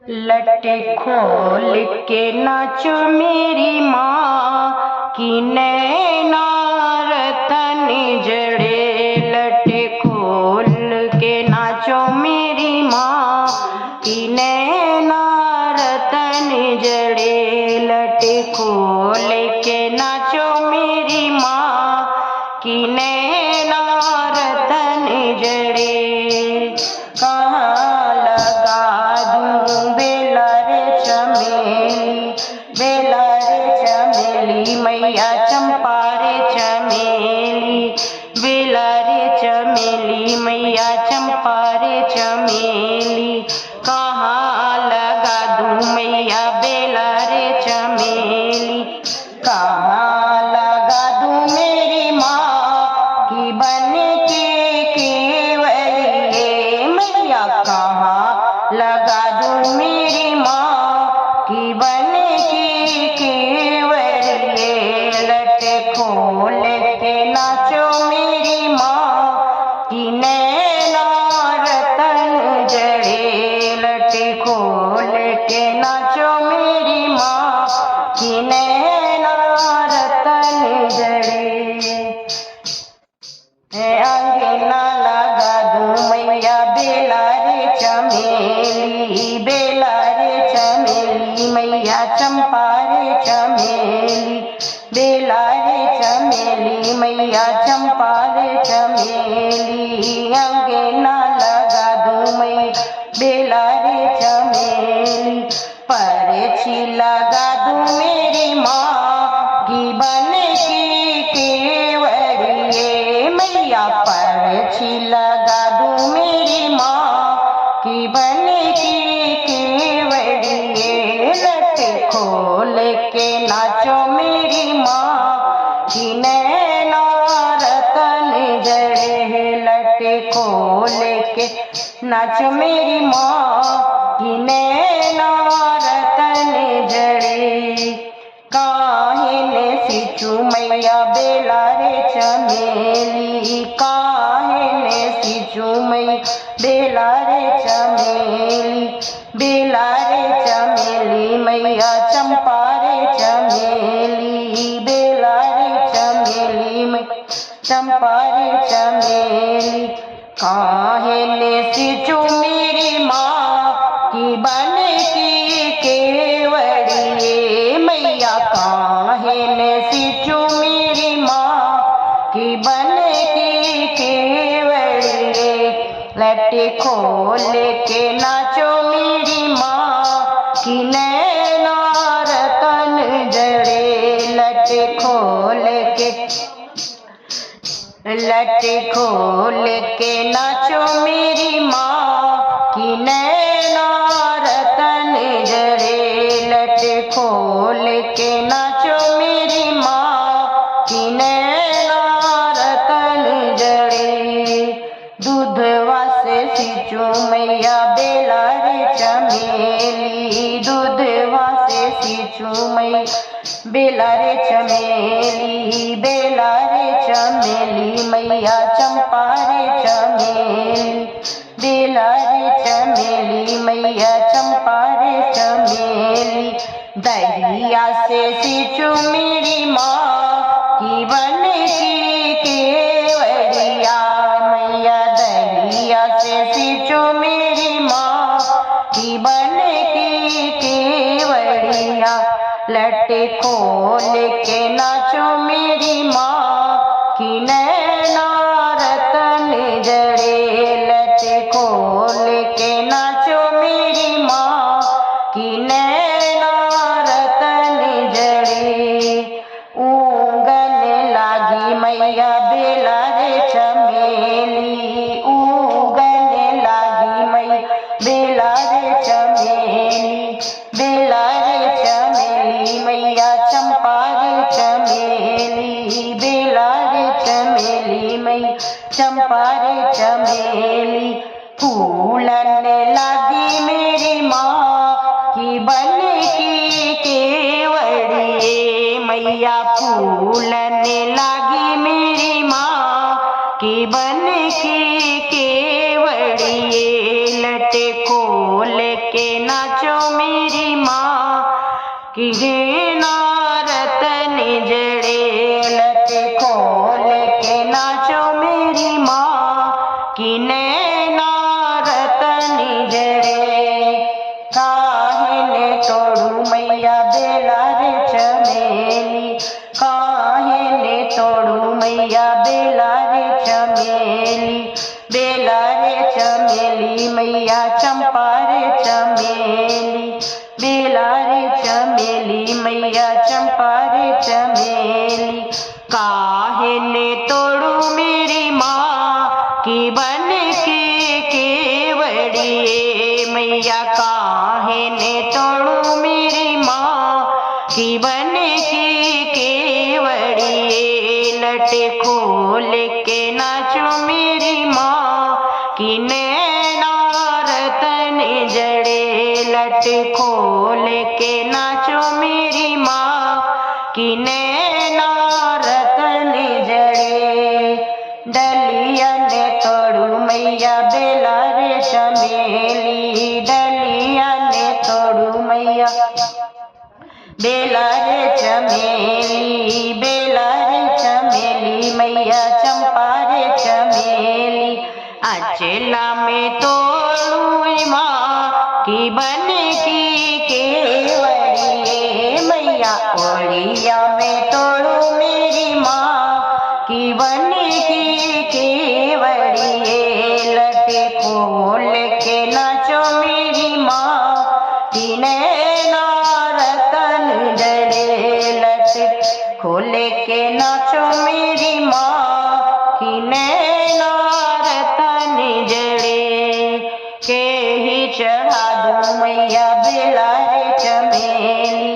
लटे खोल के नाचो मेरी माँ की नैना रतन जड़े। लटे खोल के नाचो मेरी माँ की नैना रतन जड़े। लटे खोल के नाचो मेरी माँ की नैना रतन जड़े। कहाँ लगा दूँ बेला रे चमेली, बेला रे चमेली मैया चंपा रे चमेली, बेला रे चमेली मैया चंपा रे चमेली। कहाँ लगा दूँ मैया बेला रे चमेली, कहाँ लगा दूँ मेरी माँ की बन के केवड़िए मैया। कहाँ लगा दूँ मेरी माँ की बन के केवड़िए। लटे खोल के नाचो मेरी माँ की नैना रतन जड़े। लटे खोल के नाचो मेरी माँ की नैना रतन जड़े। अंगना लगा दूँ मैया बेला रे चमेली, बेला रे चमेली मैया चंपा रे चमेली, बेला रे चमेली मैया चंपा रे चमेली। अंगना लगा दूँ मैया बेला रे चमेली, परछी लगा दूँ मेरी माँ की बन की केवड़िए मैया। परछी लगा दूँ मेरी माँ की बन की केवड़िए। लटे खोल के नाचो मेरी माँ की नैना रतन जड़े। लटे खोल के नाचो मेरी माँ की नैना रतन जड़े। काहे ने सिंचू मैया बेला रे चमेली, काहे ने सिंचू मैया बेला रे चमेली, बेला रे चमेली मैया चंपा रे चमेली, बेला रे चमेली मैया चंपा रे चमेली। काहे ने सिंचू मेरी माँ की बन की केवड़िए मैया। काहे ने सिंचू मेरी माँ की बन की केवड़िए। लटे खोल के नाचो मेरी माँ की नैना रतन जड़े। लटे खोल के, लटे खोल के नाचो मेरी माँ की नैना रतन जड़े। लटे खोल के नाचो मेरी माँ की नैना रतन जड़े। दूधवा से सिंचू मैया बेला रे चमेली, दूधवा से सिंचू मैया बेला रे चमेली, बेला रे चमेली मैया चंपा रे चमेली, बेला रे चमेली मैया चंपा रे चमेली। दहिया से सिंचू मेरी माँ की बन की केवड़िया मैया। दहिया से सिंचू मेरी माँ की बन की केवड़िया। लटे खोल के नाचो मेरी माँ की नैना रतन जड़े। लटे खोल के नाचो मेरी माँ की नैना रतन जड़े। ऊगन लागी मैया बेला रे चमेली, ऊगन लागी मैया बेला रे चमेली, बेला रे चमेली मैया चंपा रे चमेली, बेला रे चमेली मैया चंपा रे चमेली। फूलन लागी मेरी माँ की बन की केवड़िए मैया। फूलन लागी मेरी माँ की बन की केवड़िए। लटे खोल के ना नाचो मेरी माँ की रतन जड़े लट खोल के नाचो मेरी माँ की रतन जड़े। काहे तोड़ू मैया बेला रे चमेली, काहे तोड़ू मैया बेला रे चमेली, बेला रे चमेली मैया चंपा रे चमेली, बेला रे चमेली मैया चंपा रे चमेली। काहे ने तोड़ू मेरी माँ की बन के केवड़िए मैया, काहे ने तोड़ू मेरी माँ की बन के केवड़िए। लटे खोल के नाचो मेरी माँ की रतन जड़े, लटे खोल के नाचो मेरी माँ की रतन जड़े। डलिया ने तोड़ू मैया बेला रे चमेली, डलिया ने तोड़ू मैया बेला रे चमेली, बेला रे चमेली मैया चंपा रे चमेली। अचला में तोड़ू माँ की बन की केवड़िए मैया, ओड़िया में तोड़ू मेरी माँ की बन की केवड़िए। लटे खोल के नाचो मेरी माँ की रतन जड़े, लटे खोल के नाचो मेरी माँ की रतन जड़े। के ही चढ़ा दूँ मैया बेला रे चमेली,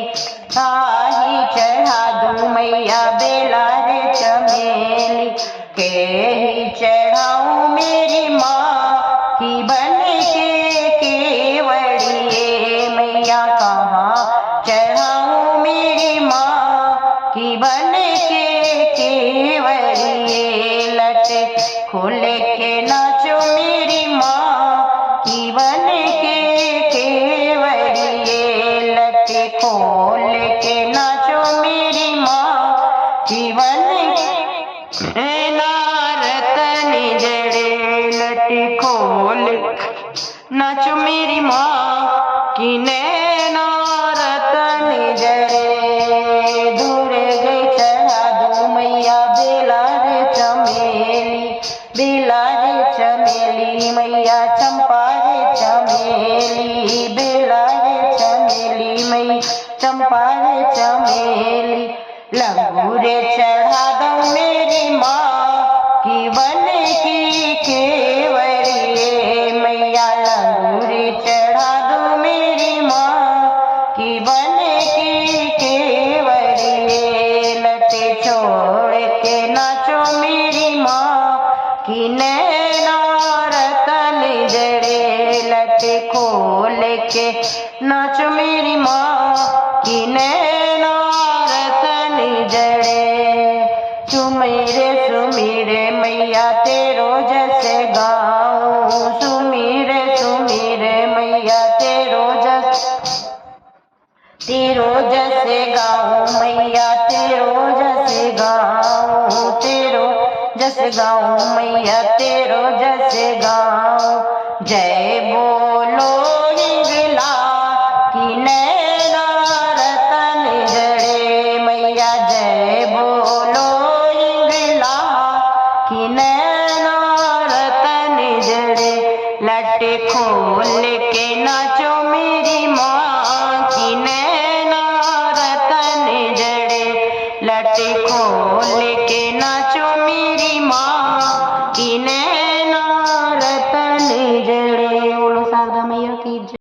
काही चढ़ा दूँ मैया बेला रे चमेली। के ही चढ़ाऊँ मेरी माँ की बन के केवड़िए मैया, कहाँ चढ़ाऊँ मेरी माँ की बन के केवड़िए। लटे खोल के नाचो मेरी माँ की बन के केवड़िए, लटे खोल के नाचो मेरी माँ की बन रतन जड़े। लटे खोल नाचो मेरी माँ की रतन जड़े। दूर गई चढ़ा दूँ मैया बेला रे चमेली, बेला रे चमेली मैया चंपा रे चमेली, बेला रे चमेली मैया चंपा रे चमेली। लंगूरे चढ़ा दूँ मेरी माँ की बन की केवड़िए मैया, लंगूरे चढ़ा दूँ मेरी माँ की बन की केवड़िए। लटे छोड़ के नाचो मेरी माँ की रतन जड़े, लटे खोल के नाचो मेरी माँ की रतन जड़े। सुमीरे सुमीरे मैया तेरो जस गाऊं, सुमीरे सुमीरे मैया तेरो जस गाऊं मैया, तेरो जस गाऊं, तेरो जस गाऊं मैया, तेरो जस गाऊं। जय बोलो हिंगला की रतन जड़े मैया, जय बोलो हिंगला की रतन जड़े। लटे खोल